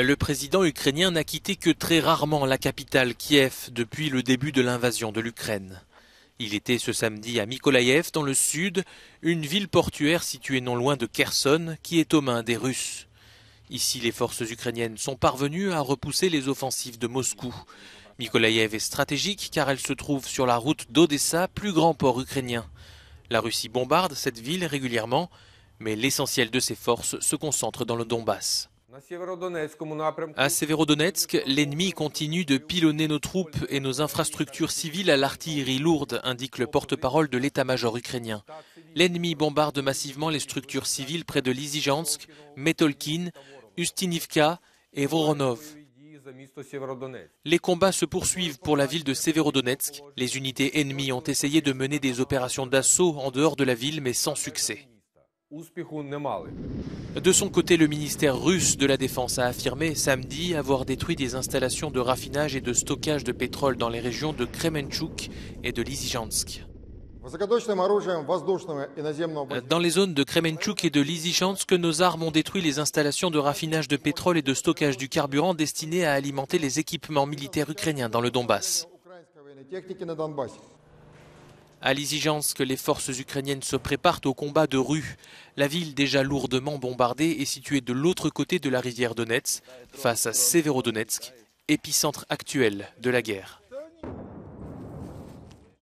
Le président ukrainien n'a quitté que très rarement la capitale Kiev depuis le début de l'invasion de l'Ukraine. Il était ce samedi à Mykolaïev, dans le sud, une ville portuaire située non loin de Kherson, qui est aux mains des Russes. Ici, les forces ukrainiennes sont parvenues à repousser les offensives de Moscou. Mykolaïev est stratégique car elle se trouve sur la route d'Odessa, plus grand port ukrainien. La Russie bombarde cette ville régulièrement, mais l'essentiel de ses forces se concentre dans le Donbass. À Severodonetsk, l'ennemi continue de pilonner nos troupes et nos infrastructures civiles à l'artillerie lourde, indique le porte-parole de l'état-major ukrainien. L'ennemi bombarde massivement les structures civiles près de Lysychansk, Metolkin, Ustinivka et Voronov. Les combats se poursuivent pour la ville de Severodonetsk. Les unités ennemies ont essayé de mener des opérations d'assaut en dehors de la ville, mais sans succès. De son côté, le ministère russe de la Défense a affirmé samedi avoir détruit des installations de raffinage et de stockage de pétrole dans les régions de Kremenchuk et de Lysychansk. Dans les zones de Kremenchuk et de Lysychansk, nos armes ont détruit les installations de raffinage de pétrole et de stockage du carburant destinées à alimenter les équipements militaires ukrainiens dans le Donbass. À Lysychansk, les forces ukrainiennes se préparent au combat de rue. La ville, déjà lourdement bombardée, est située de l'autre côté de la rivière Donets, face à Severodonetsk, épicentre actuel de la guerre.